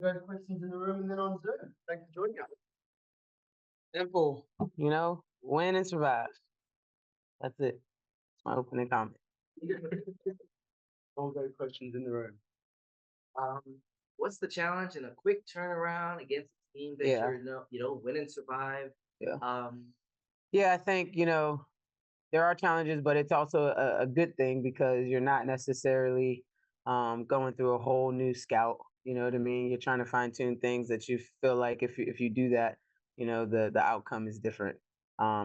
Got questions in the room and then on Zoom. Thanks for joining us. Simple, win and survive. That's it. It's my opening comment. All those questions in the room. Um, what's the challenge in a quick turnaround against a team that Yeah, win and survive? yeah. Um, Yeah, I think, there are challenges, but it's also a good thing because you're not necessarily going through a whole new scout. You know what I mean? You're trying to fine tune things that you feel like if you do that, the outcome is different.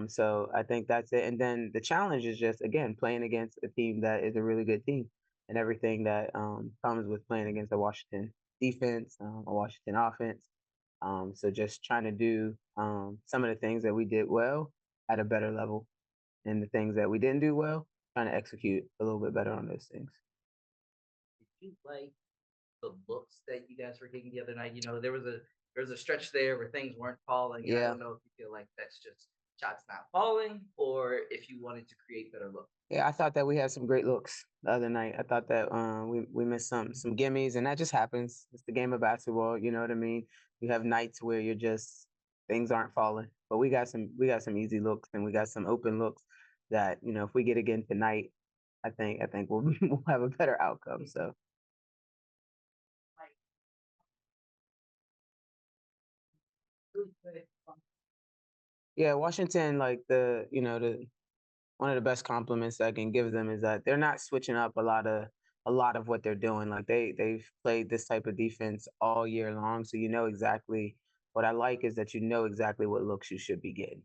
So I think that's it. And then the challenge is just again playing against a team that is a really good team, and everything that comes with playing against a Washington defense, a Washington offense. So just trying to do some of the things that we did well at a better level, and the things that we didn't do well, trying to execute a little bit better on those things. did you like the looks that you guys were getting the other night? There was a stretch there where things weren't falling, and I Yeah. don't know if you feel like that's just shots not falling or if you wanted to create better looks. Yeah, I thought that we had some great looks the other night. I thought that we missed some gimmies, and that just happens. It's the game of basketball. You know what I mean? You have nights where you're just things aren't falling, but we got some easy looks, and we got some open looks that if we get again tonight, I think we'll we'll have a better outcome. So yeah, Washington, like the one of the best compliments I can give them is that they're not switching up a lot of what they're doing. Like they've played this type of defense all year long, so you know exactly what I like is that you know exactly what looks you should be getting.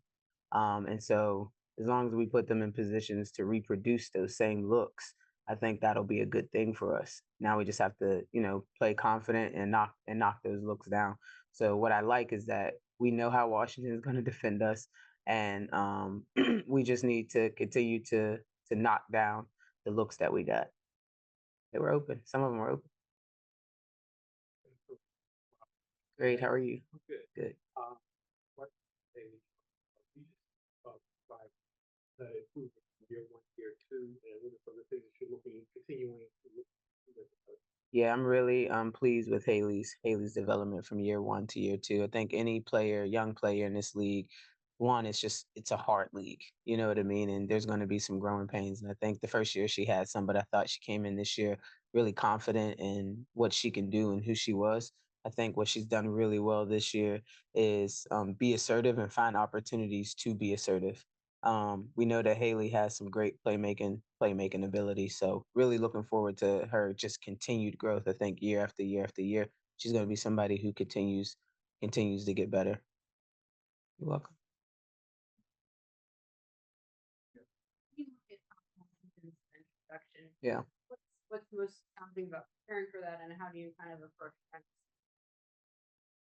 And so as long as we put them in positions to reproduce those same looks, I think that'll be a good thing for us. Now we just have to, play confident and knock those looks down. So what I like is that we know how Washington is going to defend us, and we just need to continue to knock down the looks that we got. They were open. Some of them were open. Great. How are you? Good. Good. What they you just like the improvement from year one, year two, and what are some of the things that you're looking continuing to look with? Yeah, I'm really pleased with Haley's development from year one to year two. I think any player, young player in this league, one, it's a hard league. You know what I mean? And there's going to be some growing pains. And I think the first year she had some, but I thought she came in this year really confident in what she can do and who she was. I think what she's done really well this year is be assertive and find opportunities to be assertive. We know that Haley has some great playmaking ability. So really looking forward to her just continued growth. I think year after year after year, she's going to be somebody who continues to get better. You're welcome. You look at Washington's introduction. Yeah. What's most challenging about preparing for that, and how do you kind of approach that?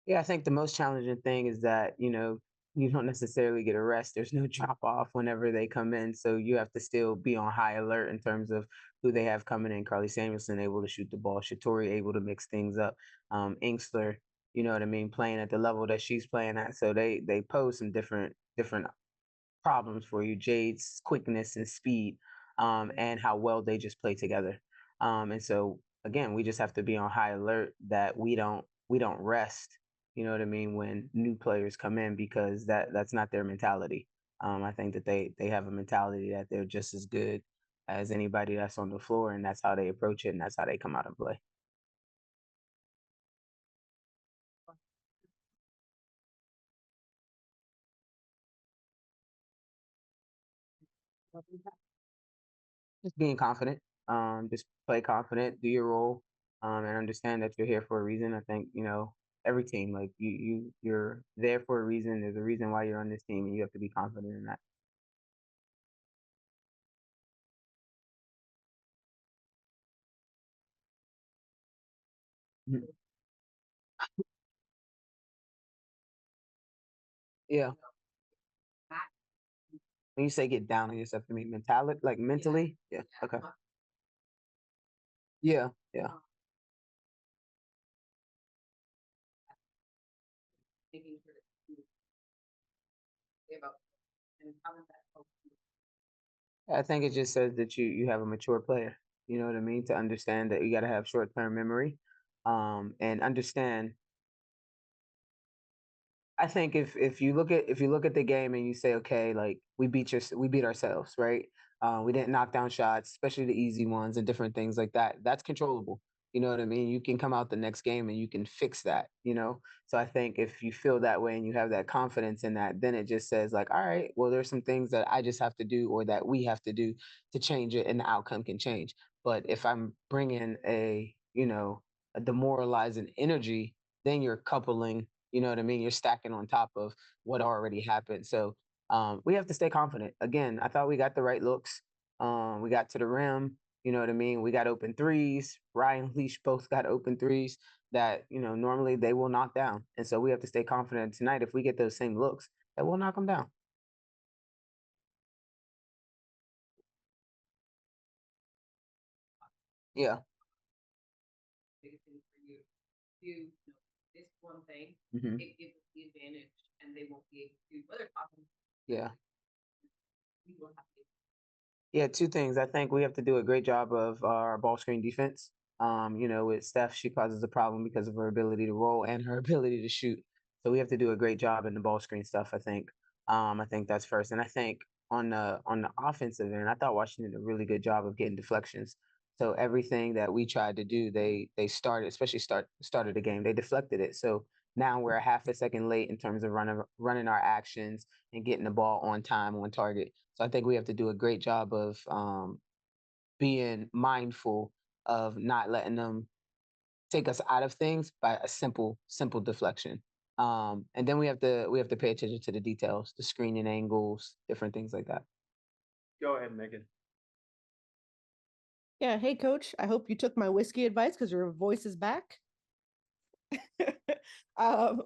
Yeah, I think the most challenging thing is that, you don't necessarily get a rest. There's no drop off whenever they come in. So you have to still be on high alert in terms of who they have coming in. Carly Samuelson able to shoot the ball, Shatori able to mix things up, Inkster, you know what I mean, playing at the level that she's playing at. So they pose some different problems for you. Jade's quickness and speed, and how well they just play together. And so again, we just have to be on high alert that we don't rest. You know what I mean when new players come in because that's not their mentality. I think that they have a mentality that they're just as good as anybody that's on the floor, and that's how they approach it, and that's how they come out and play. Just being confident. Just play confident, do your role, and understand that you're here for a reason. I think every team, like you're there for a reason. There's a reason why you're on this team, and you have to be confident in that. Mhm. Yeah. When you say get down on yourself, you mean mentality, like mentally? Yeah. Okay. Yeah. Yeah. Making sure that you say about and how does that help you? I think it just says that you have a mature player. You know what I mean? To understand that you got to have short term memory, and understand I think if you look at the game and you say, okay, like we beat ourselves, right? We didn't knock down shots, especially the easy ones and different things like that. That's controllable. You know what I mean? You can come out the next game and you can fix that. You know, so I think if you feel that way and you have that confidence in that, then it just says like, all right, well, there's some things that I just have to do or that we have to do to change it, and the outcome can change. But if I'm bringing a demoralizing energy, then you're coupling, you know what I mean? You're stacking on top of what already happened. So we have to stay confident. Again, I thought we got the right looks. We got to the rim. You know what I mean? We got open threes. Ryan Leash both got open threes that, normally they will knock down. And so we have to stay confident tonight. If we get those same looks, that we'll knock them down. Yeah. Biggest thing for you to this one thing, Hmm. it gives us the advantage, and they won't be able to, whether it's offense, Yeah. we will have to. Yeah, two things. I think we have to do a great job of our ball screen defense. With Steph, she causes a problem because of her ability to roll and her ability to shoot. So we have to do a great job in the ball screen stuff, I think. I think that's first. And I think on the offensive end, I thought Washington did a really good job of getting deflections. So everything that we tried to do, they started, especially started the game, they deflected it. So now we're a half a second late in terms of running our actions and getting the ball on time, on target. So I think we have to do a great job of being mindful of not letting them take us out of things by a simple deflection. And then we have to pay attention to the details, the screening angles, different things like that. Go ahead, Megan. Yeah, hey coach. I hope you took my whiskey advice because your voice is back. um,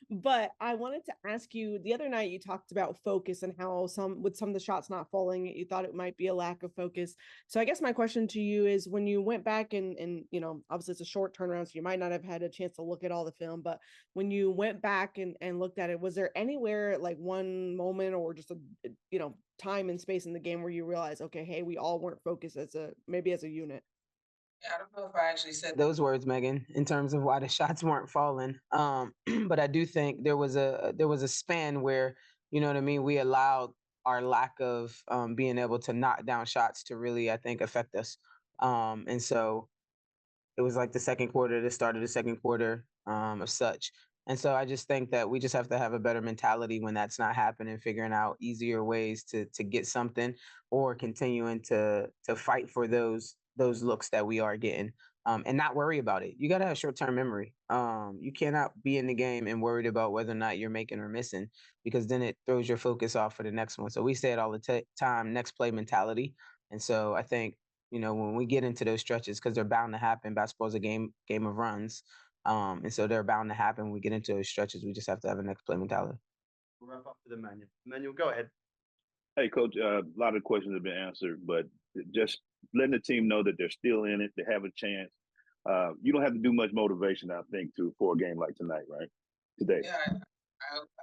but I wanted to ask you, the other night you talked about focus and how some of the shots not falling, you thought it might be a lack of focus. So I guess my question to you is, when you went back and obviously it's a short turnaround, so you might not have had a chance to look at all the film, but when you went back and looked at it, was there anywhere, like one moment or just a time and space in the game where you realize, okay, hey, we all weren't focused as a unit? Yeah, I don't know if I actually said those words, Megan, in terms of why the shots weren't falling. But I do think there was a span where, you know what I mean, we allowed our lack of being able to knock down shots to really, I think, affect us. And so it was like the second quarter, the start of the second quarter, of such. And so I just think that we just have to have a better mentality when that's not happening, figuring out easier ways to get something, or continuing to fight for those looks that we are getting. And not worry about it. You got to have short term memory. You cannot be in the game and worried about whether or not you're making or missing, because then it throws your focus off for the next one. So we say it all the time: next play mentality. And so I think, when we get into those stretches, because they're bound to happen. Basketball's a game of runs, and so they're bound to happen. When we get into those stretches, we just have to have a next play mentality. We'll wrap up with Emmanuel. Emmanuel, go ahead. Hey, coach, a lot of questions have been answered, but just letting the team know that they're still in it, they have a chance. You don't have to do much motivation, I think, for a game like tonight, right? Today. Yeah,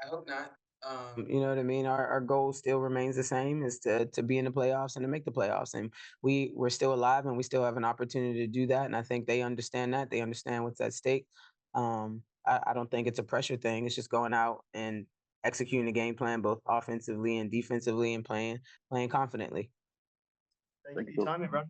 I hope not. You know what I mean? Our goal still remains the same, is to be in the playoffs and to make the playoffs. And we're still alive and we still have an opportunity to do that. And I think they understand that. They understand what's at stake. I don't think it's a pressure thing. It's just going out and executing the game plan, both offensively and defensively, and playing confidently. Thank you for your time, everyone.